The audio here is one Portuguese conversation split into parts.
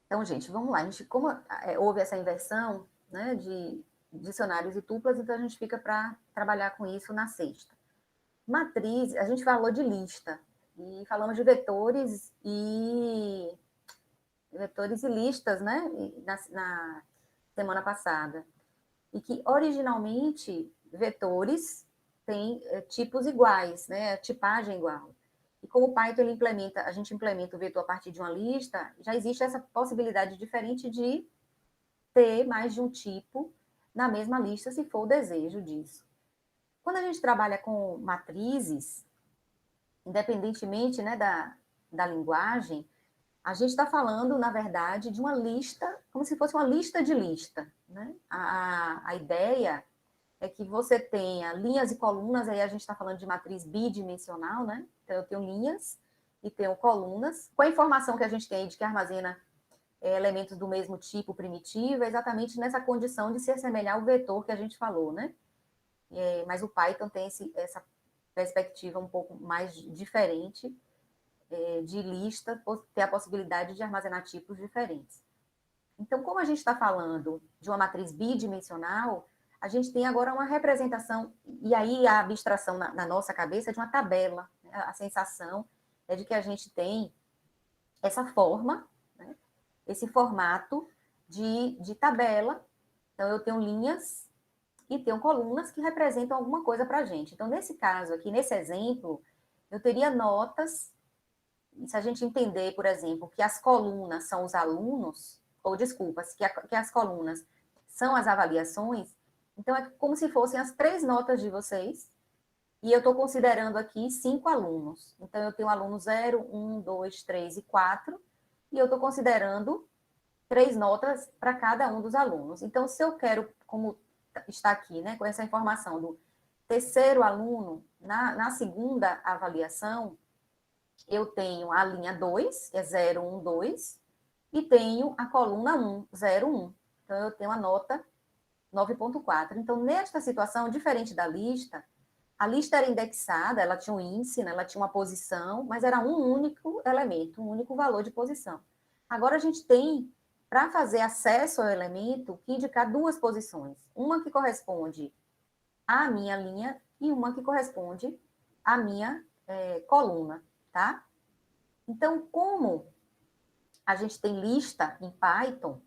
Então, gente, vamos lá. A gente, como houve essa inversão, né, de dicionários e tuplas, então a gente fica para trabalhar com isso na sexta. Matriz, a gente falou de lista, e falamos de vetores e listas, né, na semana passada. E que, originalmente, vetores têm tipos iguais, né, tipagem igual. E como o Python a gente implementa o vetor a partir de uma lista, já existe essa possibilidade diferente de ter mais de um tipo na mesma lista, se for o desejo disso. Quando a gente trabalha com matrizes, independentemente, né, da linguagem, a gente está falando, na verdade, de uma lista, como se fosse uma lista de lista. Né? A ideia é que você tenha linhas e colunas, aí a gente está falando de matriz bidimensional, né? Então, eu tenho linhas e tenho colunas. Com a informação que a gente tem de que armazena elementos do mesmo tipo primitivo, é exatamente nessa condição de se assemelhar ao vetor que a gente falou, né? Mas o Python tem essa perspectiva um pouco mais diferente de lista, ter a possibilidade de armazenar tipos diferentes. Então, como a gente está falando de uma matriz bidimensional, a gente tem agora uma representação, e aí a abstração na nossa cabeça é de uma tabela. Né? A sensação é de que a gente tem essa forma, né? Esse formato de tabela. Então, eu tenho linhas e tenho colunas que representam alguma coisa para a gente. Então, nesse caso aqui, nesse exemplo, eu teria notas. E se a gente entender, por exemplo, que as colunas são os alunos, ou desculpas, que as colunas são as avaliações, então é como se fossem as 3 notas de vocês, e eu estou considerando aqui 5 alunos. Então, eu tenho aluno 0, 1, 2, 3 e 4, e eu estou considerando 3 notas para cada um dos alunos. Então, se eu quero, como está aqui, né, com essa informação do terceiro aluno, na segunda avaliação, eu tenho a linha 2, que é 0, 1, 2, e tenho a coluna 1, 0, 1. Então, eu tenho a nota 9,4. Então, nesta situação, diferente da lista, a lista era indexada, ela tinha um índice, né, ela tinha uma posição, mas era um único elemento, um único valor de posição. Agora, a gente tem, para fazer acesso ao elemento, que indicar 2 posições. Uma que corresponde à minha linha e uma que corresponde à minha coluna, tá? Então, como a gente tem lista em Python,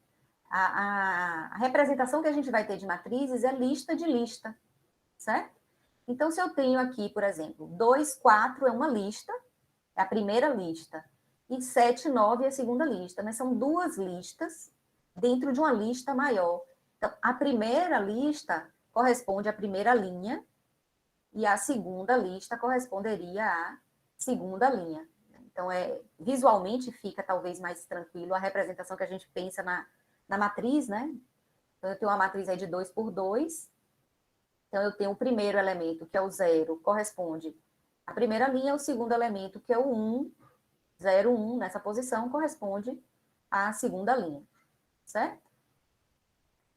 a representação que a gente vai ter de matrizes é lista de lista, certo? Então, se eu tenho aqui, por exemplo, 2, 4 é uma lista, é a primeira lista, e 7, 9 é a segunda lista, mas são 2 listas dentro de uma lista maior. Então, a primeira lista corresponde à primeira linha, e a segunda lista corresponderia à segunda linha. Então, visualmente fica talvez mais tranquilo a representação que a gente pensa na matriz, né? Então, eu tenho uma matriz aí de 2 por 2. Então, eu tenho o primeiro elemento, que é o 0, corresponde à primeira linha, o segundo elemento, que é o 1, 0, 1, nessa posição, corresponde à segunda linha, certo?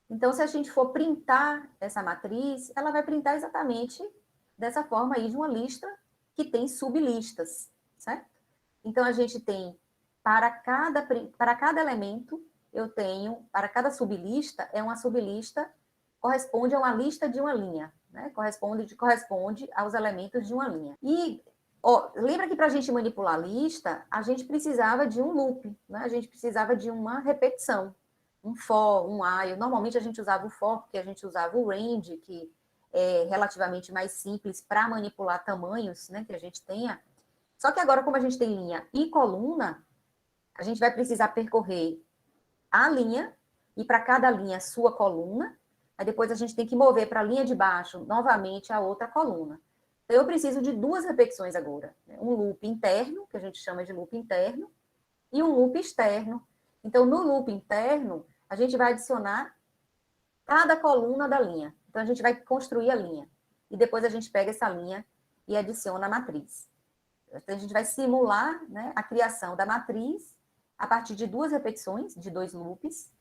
Então, se a gente for printar essa matriz, ela vai printar exatamente dessa forma aí de uma lista que tem sublistas, certo? Então, a gente tem, para cada elemento, eu tenho, para cada sublista, é uma sublista, corresponde a uma lista de uma linha, né? Corresponde aos elementos de uma linha. E lembra que para a gente manipular a lista, a gente precisava de um loop, né? A gente precisava de uma repetição, um for, um while. Normalmente a gente usava o for, porque a gente usava o range, que é relativamente mais simples para manipular tamanhos, né, que a gente tenha. Só que agora, como a gente tem linha e coluna, a gente vai precisar percorrer a linha, e para cada linha sua coluna, aí depois a gente tem que mover para a linha de baixo, novamente, a outra coluna. Então, eu preciso de 2 repetições agora. Né? Um loop interno, que a gente chama de loop interno, e um loop externo. Então, no loop interno, a gente vai adicionar cada coluna da linha. Então, a gente vai construir a linha. E depois a gente pega essa linha e adiciona a matriz. Então, a gente vai simular, né, a criação da matriz a partir de 2 repetições, de 2 loops,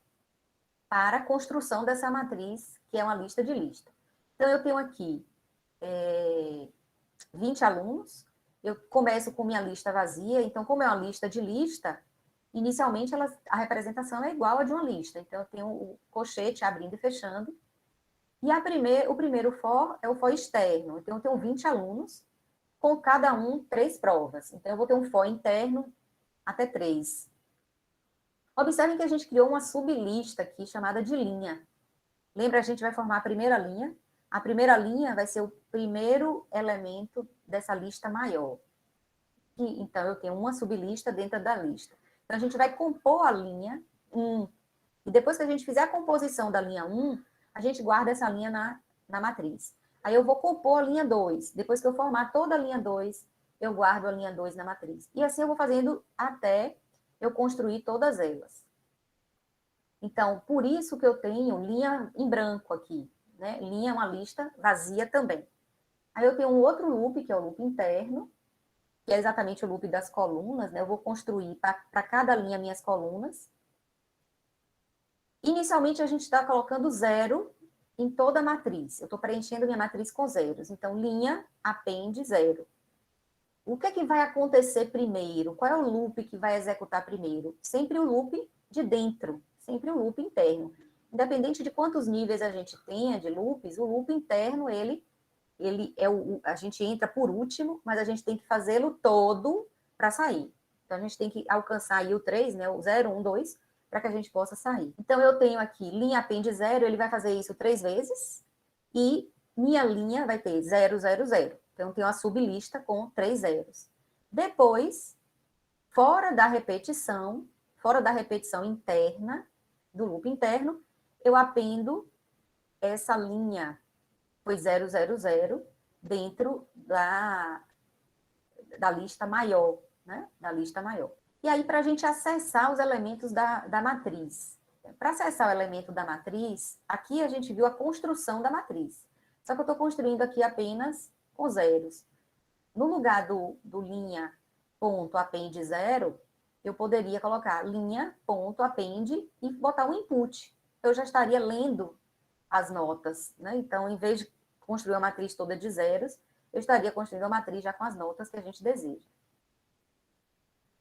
para a construção dessa matriz, que é uma lista de lista. Então, eu tenho aqui 20 alunos, eu começo com minha lista vazia, então, como é uma lista de lista, inicialmente a representação é igual a de uma lista. Então, eu tenho o colchete abrindo e fechando. E o primeiro for é o for externo. Então, eu tenho 20 alunos, com cada um 3 provas. Então, eu vou ter um for interno até 3. Observem que a gente criou uma sublista aqui chamada de linha. Lembra, a gente vai formar a primeira linha. A primeira linha vai ser o primeiro elemento dessa lista maior. E, então, eu tenho uma sublista dentro da lista. Então, a gente vai compor a linha 1. E depois que a gente fizer a composição da linha 1, a gente guarda essa linha na matriz. Aí eu vou compor a linha 2. Depois que eu formar toda a linha 2, eu guardo a linha 2 na matriz. E assim eu vou fazendo até eu construir todas elas. Então, por isso que eu tenho linha em branco aqui, né? Linha é uma lista vazia também. Aí eu tenho um outro loop, que é o loop interno, que é exatamente o loop das colunas, né? Eu vou construir para cada linha minhas colunas. Inicialmente, a gente está colocando 0 em toda a matriz. Eu estou preenchendo minha matriz com zeros. Então, linha, append, 0. O que é que vai acontecer primeiro? Qual é o loop que vai executar primeiro? Sempre o loop de dentro, sempre o loop interno. Independente de quantos níveis a gente tenha de loops, o loop interno, ele é a gente entra por último, mas a gente tem que fazê-lo todo para sair. Então, a gente tem que alcançar aí o 3, né, o 0, 1, 2, para que a gente possa sair. Então, eu tenho aqui linha append 0, ele vai fazer isso 3 vezes, e minha linha vai ter 0, 0, 0. Então, tem uma sublista com 3 zeros. Depois, fora da repetição interna, do loop interno, eu appendo essa linha, foi 0, 0, 0, dentro da lista maior, né? Da lista maior. E aí, para a gente acessar os elementos da matriz. Para acessar o elemento da matriz, aqui a gente viu a construção da matriz. Só que eu estou construindo aqui apenas com zeros. No lugar do linha ponto append 0, eu poderia colocar linha ponto append e botar um input. Eu já estaria lendo as notas, né? Então, em vez de construir uma matriz toda de zeros, eu estaria construindo uma matriz já com as notas que a gente deseja.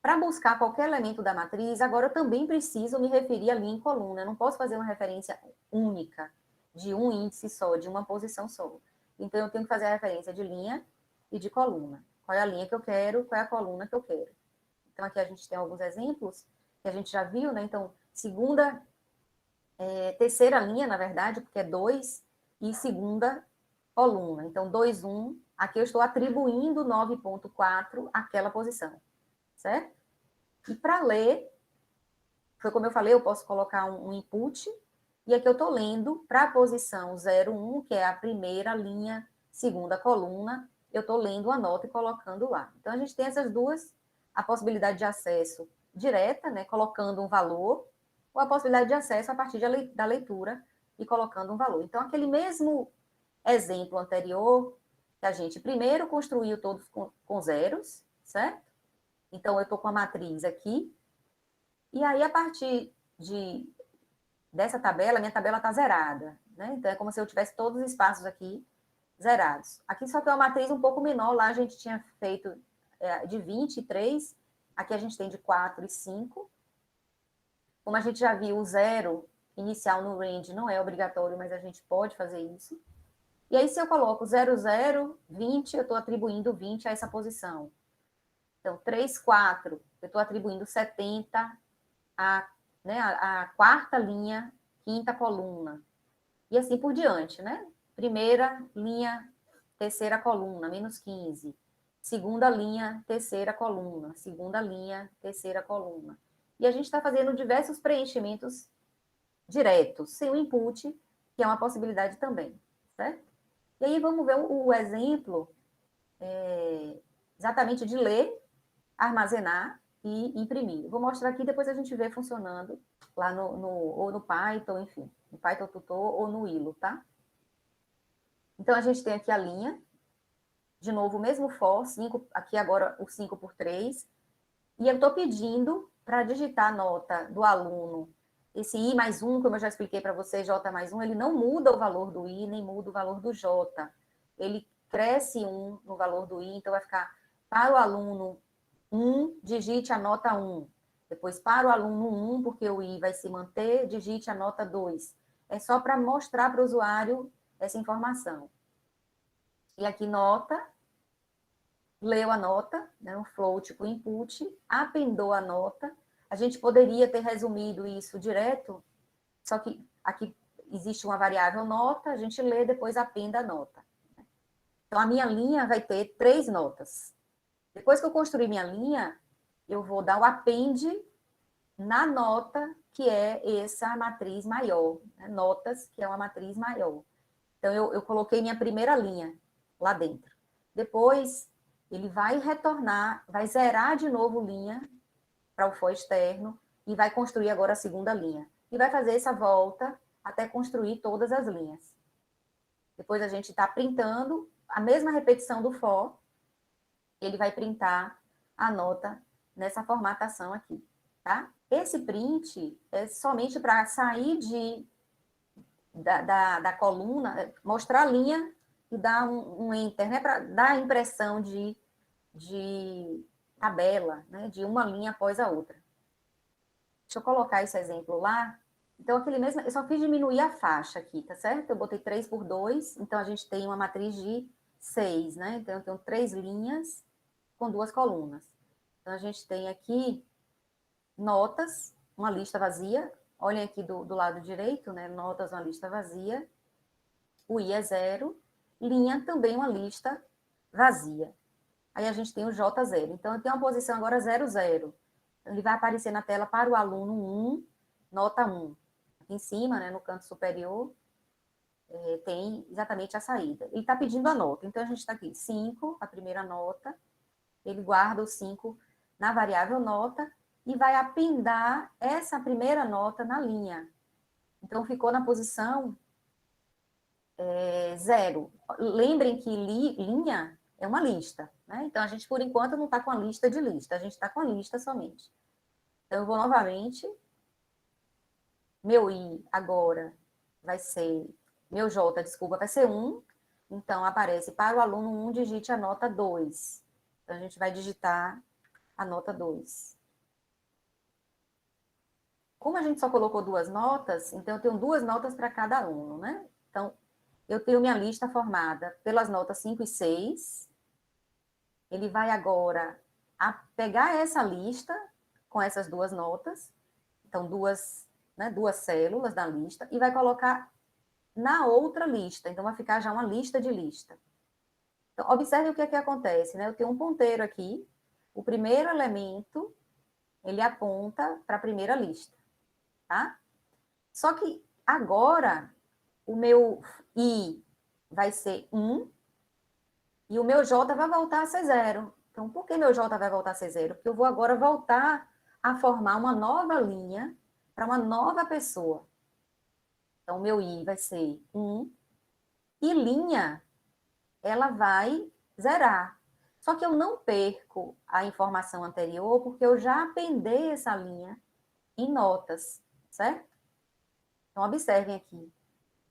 Para buscar qualquer elemento da matriz, agora eu também preciso me referir à linha em coluna. Eu não posso fazer uma referência única, de um índice só, de uma posição só. Então, eu tenho que fazer a referência de linha e de coluna. Qual é a linha que eu quero, qual é a coluna que eu quero. Então, aqui a gente tem alguns exemplos que a gente já viu, né? Então, terceira linha, na verdade, porque é 2, e segunda coluna. Então, 2, 1, aqui eu estou atribuindo 9.4 àquela posição, certo? E para ler, foi como eu falei, eu posso colocar um input, e aqui eu estou lendo para a posição 0, 1, que é a primeira linha, segunda coluna, eu estou lendo a nota e colocando lá. Então, a gente tem essas duas, a possibilidade de acesso direta, né, colocando um valor, ou a possibilidade de acesso a partir da leitura e colocando um valor. Então, aquele mesmo exemplo anterior, que a gente primeiro construiu todos com zeros, certo? Então, eu estou com a matriz aqui, e aí, a partir dessa tabela, minha tabela está zerada, né? Então, é como se eu tivesse todos os espaços aqui zerados. Aqui só tem uma matriz um pouco menor, lá a gente tinha feito de 23, aqui a gente tem de 4 e 5. Como a gente já viu, o 0 inicial no range não é obrigatório, mas a gente pode fazer isso. E aí, se eu coloco 0, 0, 20, eu estou atribuindo 20 a essa posição. Então, 3, 4, eu estou atribuindo 70 a quarta linha, quinta coluna. E assim por diante, né? Primeira linha, terceira coluna, menos 15. Segunda linha, terceira coluna. Segunda linha, terceira coluna. E a gente está fazendo diversos preenchimentos diretos, sem o input, que é uma possibilidade também, certo? E aí vamos ver o exemplo exatamente de ler, armazenar e imprimir. Vou mostrar aqui, depois a gente vê funcionando lá ou no Python, enfim, no Python Tutor ou no Hilo, tá? Então, a gente tem aqui a linha, de novo, o mesmo for, 5, aqui agora o 5 por 3, e eu estou pedindo para digitar a nota do aluno. Esse I mais 1, como eu já expliquei para vocês, J mais 1, ele não muda o valor do I, nem muda o valor do J. Ele cresce 1 no valor do I, então vai ficar, para o aluno 1, digite a nota 1. Depois, para o aluno 1, porque o I vai se manter, digite a nota 2. É só para mostrar para o usuário essa informação. E aqui, nota, leu a nota, né, um float para o input, apendou a nota. A gente poderia ter resumido isso direto, só que aqui existe uma variável nota, a gente lê, depois apenda a nota. Então, a minha linha vai ter 3 notas. Depois que eu construir minha linha, eu vou dar o append na nota, que é essa matriz maior. Né? Notas, que é uma matriz maior. Então, eu coloquei minha primeira linha lá dentro. Depois, ele vai retornar, vai zerar de novo linha para o for externo e vai construir agora a segunda linha. E vai fazer essa volta até construir todas as linhas. Depois a gente está printando a mesma repetição do for, ele vai printar a nota nessa formatação aqui, tá? Esse print é somente para sair da coluna, mostrar a linha e dar um enter, né? Para dar a impressão de tabela, né? De uma linha após a outra. Deixa eu colocar esse exemplo lá. Então, aquele mesmo, eu só fiz diminuir a faixa aqui, tá certo? Eu botei 3 por 2, então a gente tem uma matriz de 6, né? Então, eu tenho 3 linhas com 2 colunas. Então, a gente tem aqui notas, uma lista vazia. Olhem aqui do lado direito, né? Notas, uma lista vazia. O I é 0. Linha, também uma lista vazia. Aí a gente tem o J0. Então, eu tenho uma posição agora 0, 0. Ele vai aparecer na tela para o aluno 1, nota 1. Aqui em cima, né, no canto superior, tem exatamente a saída. Ele está pedindo a nota. Então, a gente está aqui, 5, a primeira nota. Ele guarda o 5 na variável nota e vai apendar essa primeira nota na linha. Então, ficou na posição 0. Lembrem que linha é uma lista, né? Então, a gente, por enquanto, não está com a lista de lista, a gente está com a lista somente. Então, eu vou novamente. Meu I agora vai ser... Meu J, desculpa, vai ser 1. Então, aparece para o aluno 1, digite a nota 2. Então, a gente vai digitar a nota 2. Como a gente só colocou 2 notas, então eu tenho 2 notas para cada aluno, né? Então, eu tenho minha lista formada pelas notas 5 e 6. Ele vai agora pegar essa lista com essas 2 notas, então 2 células da lista, e vai colocar na outra lista. Então, vai ficar já uma lista de lista. Então, observe o que é que acontece, né? Eu tenho um ponteiro aqui, o primeiro elemento, ele aponta para a primeira lista, tá? Só que agora, o meu I vai ser 1 e o meu J vai voltar a ser 0. Então, por que meu J vai voltar a ser 0? Porque eu vou agora voltar a formar uma nova linha para uma nova pessoa. Então, o meu I vai ser 1 e linha, ela vai zerar. Só que eu não perco a informação anterior porque eu já apendei essa linha em notas, certo? Então, observem aqui.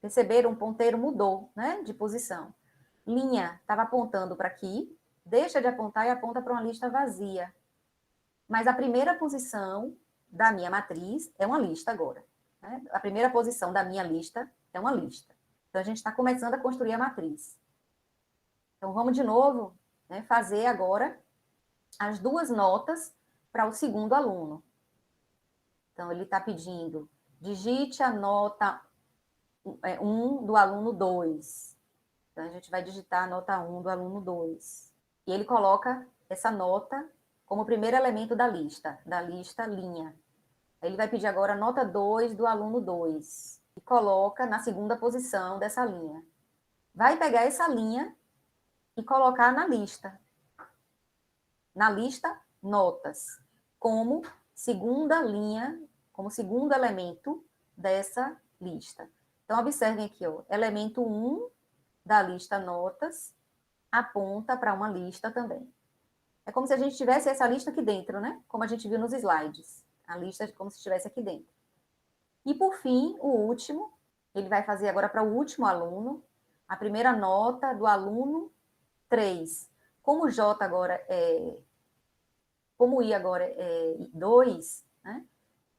Perceberam? O ponteiro mudou, né, de posição. Linha estava apontando para aqui, deixa de apontar e aponta para uma lista vazia. Mas a primeira posição da minha matriz é uma lista agora. Né? A primeira posição da minha lista é uma lista. Então, a gente está começando a construir a matriz. Então, vamos de novo, né, fazer agora as 2 notas para o segundo aluno. Então, ele está pedindo, digite a nota 1 do aluno 2. Então, a gente vai digitar a nota 1 do aluno 2. E ele coloca essa nota como primeiro elemento da lista linha. Ele vai pedir agora a nota 2 do aluno 2. E coloca na segunda posição dessa linha. Vai pegar essa linha e colocar na lista. Na lista, notas. Como segunda linha, como segundo elemento dessa lista. Então, observem aqui, ó, elemento 1 da lista notas aponta para uma lista também. É como se a gente tivesse essa lista aqui dentro, né? Como a gente viu nos slides. A lista é como se estivesse aqui dentro. E, por fim, o último, ele vai fazer agora para o último aluno, a primeira nota do aluno 3. Como o J agora como o I agora é 2, né?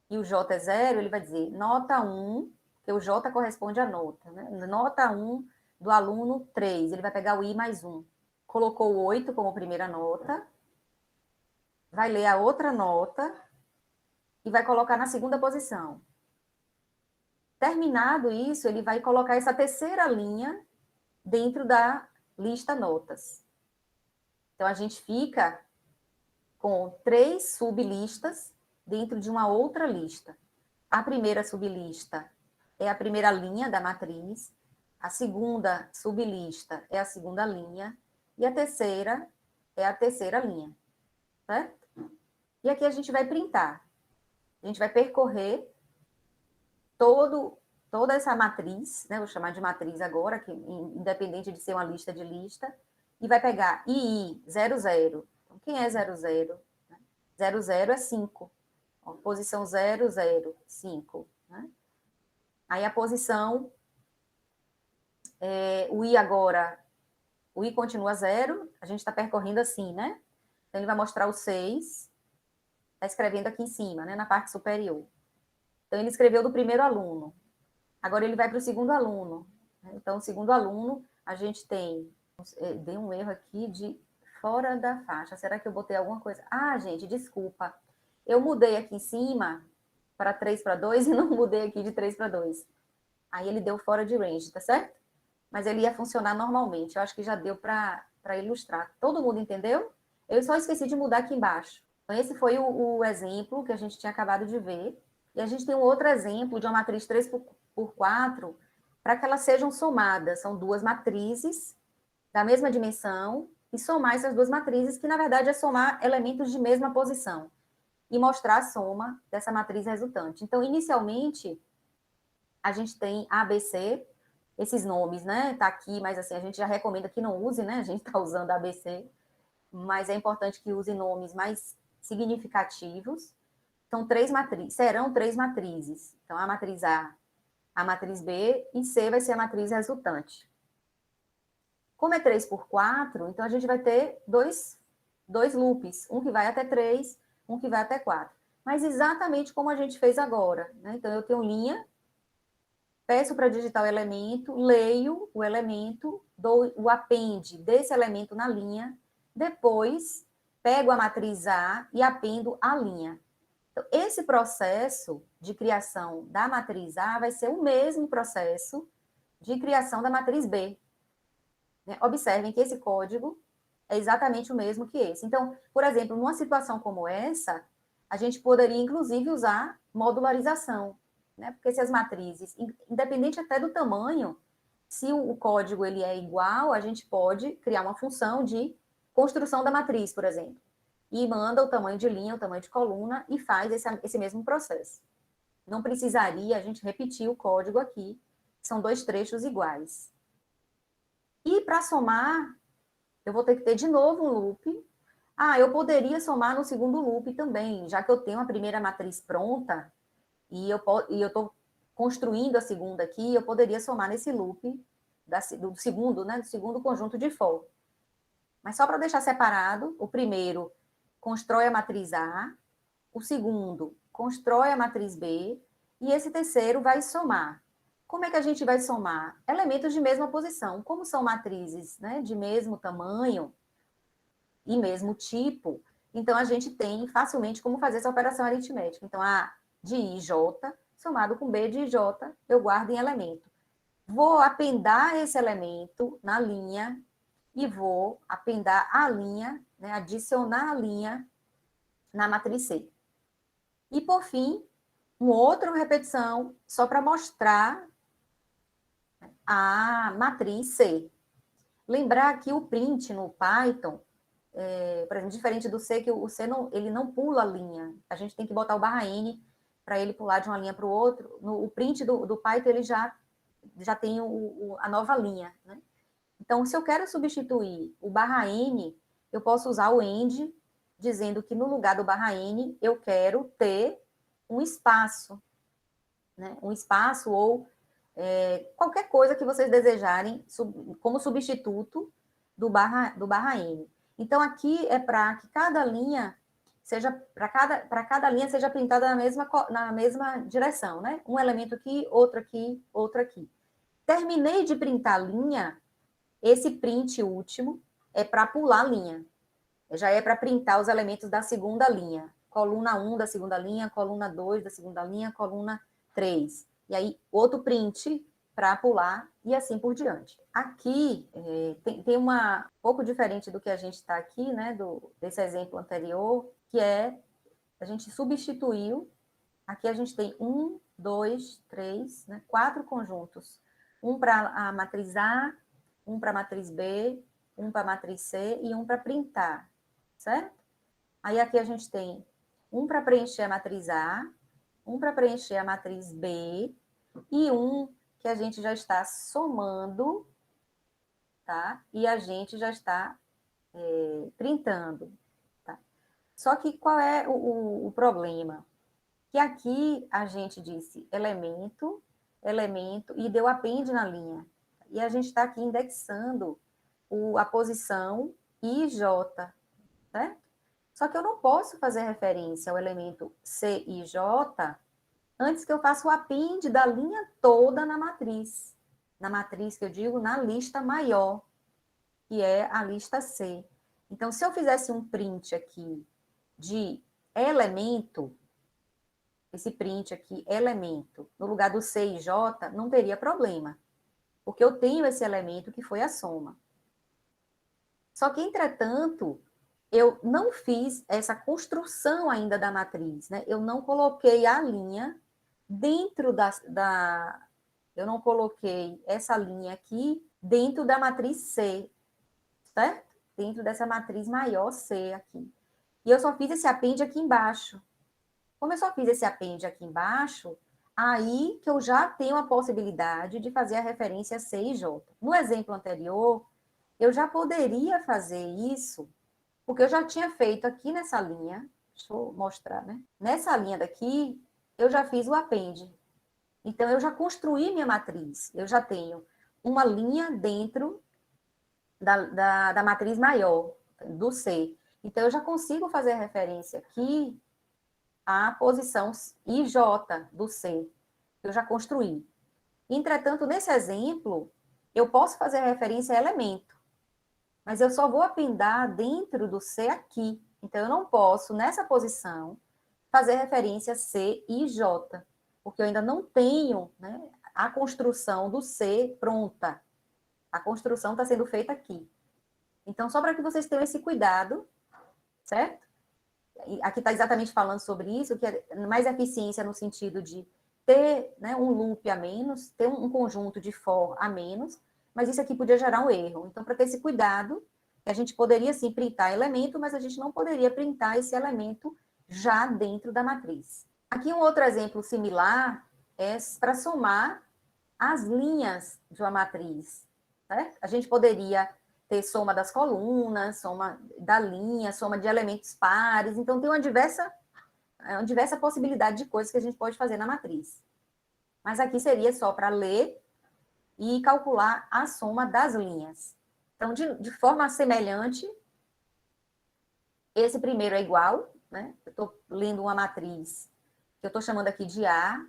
E o J é 0, ele vai dizer nota 1, que o J corresponde à nota, né? Nota 1 do aluno 3, ele vai pegar o I mais 1. Colocou o 8 como primeira nota, vai ler a outra nota e vai colocar na segunda posição. Terminado isso, ele vai colocar essa terceira linha dentro da lista notas. Então, a gente fica com 3 sublistas dentro de uma outra lista. A primeira sublista é a primeira linha da matriz, a segunda sublista é a segunda linha, e a terceira é a terceira linha, certo? E aqui a gente vai printar. A gente vai percorrer toda essa matriz, né? Vou chamar de matriz agora, que independente de ser uma lista de lista, e vai pegar II00. Então, quem é 00? 00 é 5. Ó, posição 0, 0, 5. Né? Aí a posição, o I agora, o I continua 0, a gente está percorrendo assim, né? Então, ele vai mostrar o 6, está escrevendo aqui em cima, né? Na parte superior. Então, ele escreveu do primeiro aluno. Agora, ele vai para o segundo aluno. Então, o segundo aluno, a gente tem... Dei um erro aqui de fora da faixa. Será que eu botei alguma coisa? Ah, gente, desculpa. Eu mudei aqui em cima para 3 para 2 e não mudei aqui de 3 para 2. Aí ele deu fora de range, tá certo? Mas ele ia funcionar normalmente. Eu acho que já deu para ilustrar. Todo mundo entendeu? Eu só esqueci de mudar aqui embaixo. Então, esse foi o exemplo que a gente tinha acabado de ver. E a gente tem um outro exemplo de uma matriz 3 por 4 para que elas sejam somadas. São 2 matrizes da mesma dimensão e somar essas 2 matrizes, que na verdade é somar elementos de mesma posição e mostrar a soma dessa matriz resultante. Então, inicialmente, a gente tem ABC, esses nomes, né? Tá aqui, mas assim, a gente já recomenda que não use, né? A gente tá usando ABC, mas é importante que use nomes mais significativos. São 3 matrizes, serão 3 matrizes. Então, a matriz a matriz B, e C vai ser a matriz resultante. Como é 3 por 4, então a gente vai ter dois loops, um que vai até 3, um que vai até 4. Mas exatamente como a gente fez agora, né? Então, eu tenho linha, peço para digitar o elemento, leio o elemento, dou o append desse elemento na linha, depois pego a matriz A e appendo a linha. Então, esse processo de criação da matriz A vai ser o mesmo processo de criação da matriz B. Observem que esse código é exatamente o mesmo que esse. Então, por exemplo, numa situação como essa, a gente poderia, inclusive, usar modularização, né? Porque se as matrizes, independente até do tamanho, se o código ele é igual, a gente pode criar uma função de construção da matriz, por exemplo, e manda o tamanho de linha, o tamanho de coluna, e faz esse mesmo processo. Não precisaria a gente repetir o código aqui, são 2 trechos iguais. E para somar, eu vou ter que ter de novo um loop. Ah, eu poderia somar no segundo loop também, já que eu tenho a primeira matriz pronta e eu estou construindo a segunda aqui, eu poderia somar nesse loop do segundo, né, do segundo conjunto de for. Mas só para deixar separado, o primeiro constrói a matriz A, o segundo constrói a matriz B e esse terceiro vai somar. Como é que a gente vai somar? Elementos de mesma posição. Como são matrizes, né, de mesmo tamanho e mesmo tipo, então a gente tem facilmente como fazer essa operação aritmética. Então, A de IJ somado com B de IJ, eu guardo em elemento. Vou apendar esse elemento na linha e vou apendar a linha, né, adicionar a linha na matriz C. E, por fim, uma outra repetição, só para mostrar a matriz C. Lembrar que o print no Python, por exemplo, diferente do C, que o C ele não pula a linha. A gente tem que botar o barra N para ele pular de uma linha para o outro. O print do Python, ele já tem a nova linha, né? Então, se eu quero substituir o barra N, eu posso usar o end, dizendo que no lugar do barra N, eu quero ter um espaço, né? Um espaço ou qualquer coisa que vocês desejarem como substituto do barra N. Então, aqui é para que cada linha seja para cada linha seja printada na mesma direção, né? Um elemento aqui, outro aqui, outro aqui. Terminei de printar a linha, esse print último é para pular a linha. Já é para printar os elementos da segunda linha. Coluna 1 da segunda linha, coluna 2 da segunda linha, coluna 3. E aí, outro print para pular e assim por diante. Aqui tem um pouco diferente do que a gente está aqui, né, desse exemplo anterior, que é a gente substituiu. Aqui a gente tem 1, 2, 3, né, 4 conjuntos. Um para a matriz A, um para a matriz B, um para a matriz C e um para printar, certo? Aí aqui a gente tem um para preencher a matriz A, um para preencher a matriz B e um que a gente já está somando, tá? E a gente já está printando, tá? Só que qual é o problema? Que aqui a gente disse elemento, elemento, e deu append na linha. E a gente está aqui indexando a posição IJ, certo? Só que eu não posso fazer referência ao elemento CIJ antes que eu faça o append da linha toda na matriz. Na matriz que eu digo, na lista maior, que é a lista C. Então, se eu fizesse um print aqui de elemento, esse print aqui, elemento, no lugar do C e J, não teria problema, porque eu tenho esse elemento que foi a soma. Só que, entretanto, eu não fiz essa construção ainda da matriz, né? Eu não coloquei a linha dentro eu não coloquei essa linha aqui dentro da matriz C, certo? Dentro dessa matriz maior C aqui. E eu só fiz esse append aqui embaixo. Como eu só fiz esse append aqui embaixo, aí que eu já tenho a possibilidade de fazer a referência C e J. No exemplo anterior, eu já poderia fazer isso, porque eu já tinha feito aqui nessa linha, deixa eu mostrar, né? Nessa linha daqui, eu já fiz o append. Então, eu já construí minha matriz. Eu já tenho uma linha dentro da matriz maior, do C. Então, eu já consigo fazer referência aqui à posição IJ do C, que eu já construí. Entretanto, nesse exemplo, eu posso fazer referência a elemento, mas eu só vou apendar dentro do C aqui. Então, eu não posso, nessa posição, fazer referência a C e J, porque eu ainda não tenho, né, a construção do C pronta. A construção está sendo feita aqui. Então, só para que vocês tenham esse cuidado, certo? Aqui está exatamente falando sobre isso, que é mais eficiência no sentido de ter, né, um loop a menos, ter um conjunto de for a menos, mas isso aqui podia gerar um erro. Então, para ter esse cuidado, a gente poderia sim printar elemento, mas a gente não poderia printar esse elemento já dentro da matriz. Aqui um outro exemplo similar é para somar as linhas de uma matriz, certo? A gente poderia ter soma das colunas, soma da linha, soma de elementos pares. Então, tem uma diversa possibilidade de coisas que a gente pode fazer na matriz. Mas aqui seria só para ler e calcular a soma das linhas. Então, de forma semelhante, esse primeiro é igual, né? Eu estou lendo uma matriz que eu estou chamando aqui de A,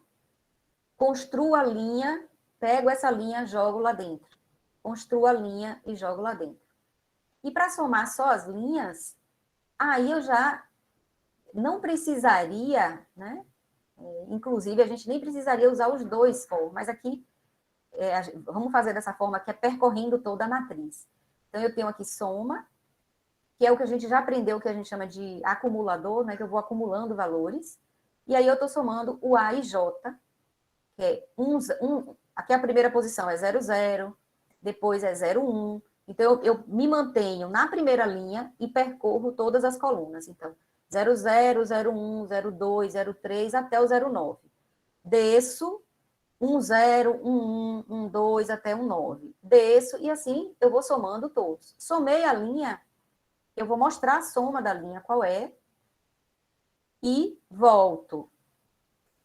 construo a linha, pego essa linha, jogo lá dentro. Construo a linha e jogo lá dentro. E para somar só as linhas, aí eu já não precisaria, né? Inclusive, a gente nem precisaria usar os dois for, mas aqui, vamos fazer dessa forma, que é percorrendo toda a matriz. Então, eu tenho aqui soma, que é o que a gente já aprendeu, que a gente chama de acumulador, né? Que eu vou acumulando valores. E aí eu estou somando o A e J, que é aqui a primeira posição é 0, 0, depois é 0, 1. Então, eu me mantenho na primeira linha e percorro todas as colunas. Então, 0, 0, 0, 1, 0, 2, 0, 3, até o 0, 9. Desço 1, 0, 1, 1, 1, 2, até 1, 9. Desço e assim eu vou somando todos. Somei a linha, eu vou mostrar a soma da linha, qual é, e volto.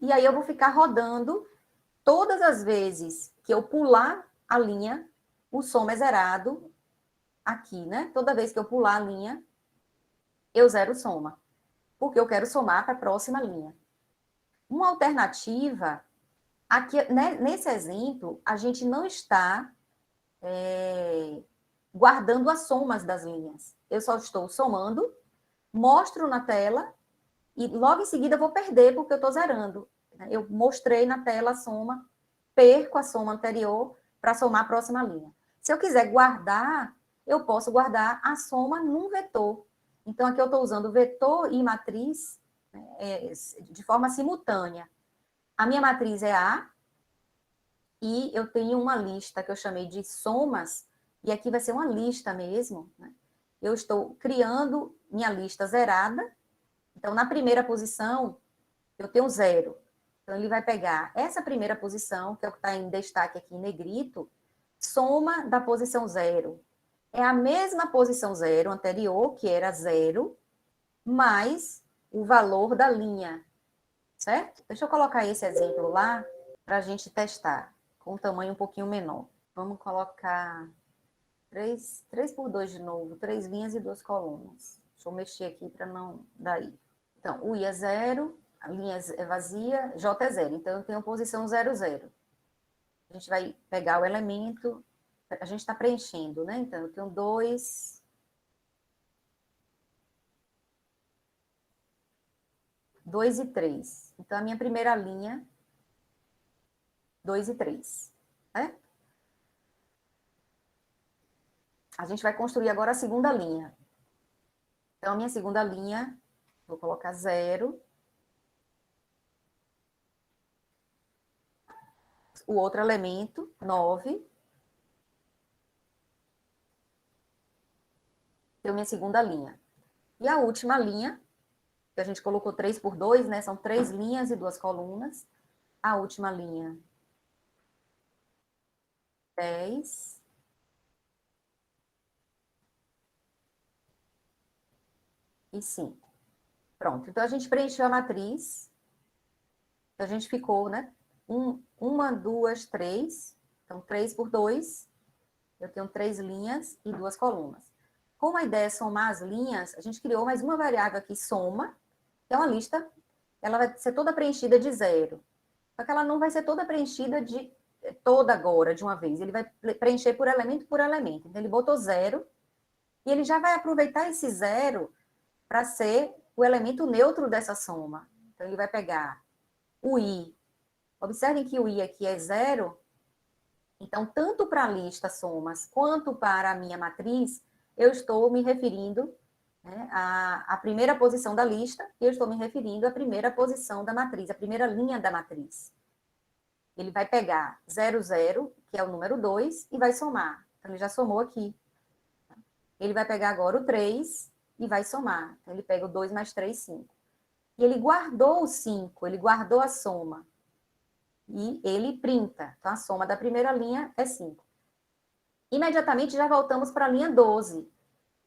E aí eu vou ficar rodando todas as vezes que eu pular a linha, o soma é zerado aqui, né? Toda vez que eu pular a linha, eu zero o soma. porque eu quero somar para a próxima linha. Uma alternativa, aqui, né, nesse exemplo, a gente não está guardando as somas das linhas. Eu só estou somando, mostro na tela e logo em seguida vou perder porque eu estou zerando. Eu mostrei na tela a soma, perco a soma anterior para somar a próxima linha. Se eu quiser guardar, eu posso guardar a soma num vetor. Então, aqui eu estou usando vetor e matriz de forma simultânea. A minha matriz é A, e eu tenho uma lista que eu chamei de somas, e aqui vai ser uma lista mesmo, né? Eu estou criando minha lista zerada, então na primeira posição eu tenho 0. Então ele vai pegar essa primeira posição, que é o que está em destaque aqui em negrito, soma da posição 0. É a mesma posição 0 anterior, que era 0, mais o valor da linha, certo? Deixa eu colocar esse exemplo lá para a gente testar, com um tamanho um pouquinho menor. Vamos colocar 3 por 2 de novo, 3 linhas e 2 colunas. Deixa eu mexer aqui para não dar I. Então, o I é 0, a linha é vazia, J é 0. Então, eu tenho posição 0, 0. A gente vai pegar o elemento, a gente está preenchendo, né? Então, eu tenho 2... 2 e 3. Então, a minha primeira linha, 2 e 3. Né? A gente vai construir agora a segunda linha. Então, a minha segunda linha, vou colocar 0. O outro elemento, 9. Tenho minha segunda linha. E a última linha, que a gente colocou 3 por 2, né? São 3 linhas e 2 colunas. A última linha, 10. E 5. Pronto. Então, a gente preencheu a matriz. A gente ficou, né? 1, 2, 3. Então, 3 por 2. Eu tenho 3 linhas e 2 colunas. Como a ideia é somar as linhas, a gente criou mais uma variável aqui, soma, que é uma lista. Ela vai ser toda preenchida de 0. Só que ela não vai ser toda preenchida de toda agora, de uma vez. Ele vai preencher por elemento por elemento. Então, ele botou 0, e ele já vai aproveitar esse 0 para ser o elemento neutro dessa soma. Então, ele vai pegar o I. Observem que o I aqui é 0. Então, tanto para a lista somas, quanto para a minha matriz, eu estou me referindo, né, à primeira posição da lista, e eu estou me referindo à primeira posição da matriz, a primeira linha da matriz. Ele vai pegar 0, 0, que é o número 2, e vai somar. Então, ele já somou aqui. Ele vai pegar agora o 3 e vai somar. Então, ele pega o 2 mais 3, 5. E ele guardou o 5, ele guardou a soma. E ele printa. Então, a soma da primeira linha é 5. Imediatamente, já voltamos para a linha 12.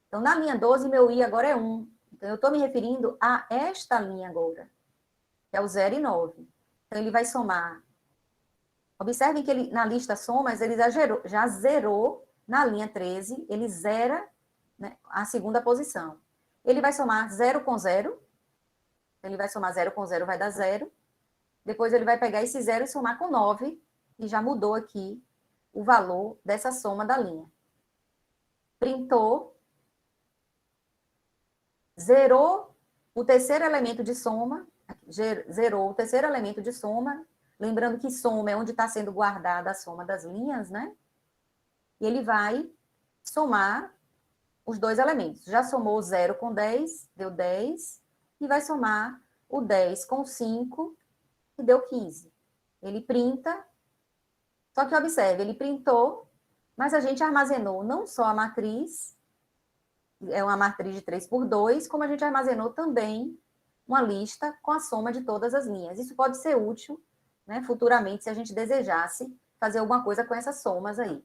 Então, na linha 12, meu I agora é 1. Então, eu estou me referindo a esta linha agora, que é o 0 e 9. Então, ele vai somar. Observem que ele, na lista somas, ele já zerou na linha 13, ele zera, né, a segunda posição. Ele vai somar 0 com 0. Ele vai somar 0 com 0, vai dar 0. Depois ele vai pegar esse 0 e somar com 9, e já mudou aqui o valor dessa soma da linha. Printou, zerou o terceiro elemento de soma, zerou o terceiro elemento de soma, lembrando que soma é onde está sendo guardada a soma das linhas, né? E ele vai somar os dois elementos. Já somou 0 com 10, deu 10, e vai somar o 10 com 5, que deu 15. Ele printa, só que observe, ele printou, mas a gente armazenou não só a matriz, é uma matriz de 3 por 2, como a gente armazenou também uma lista com a soma de todas as linhas. Isso pode ser útil, né, futuramente, se a gente desejasse fazer alguma coisa com essas somas aí.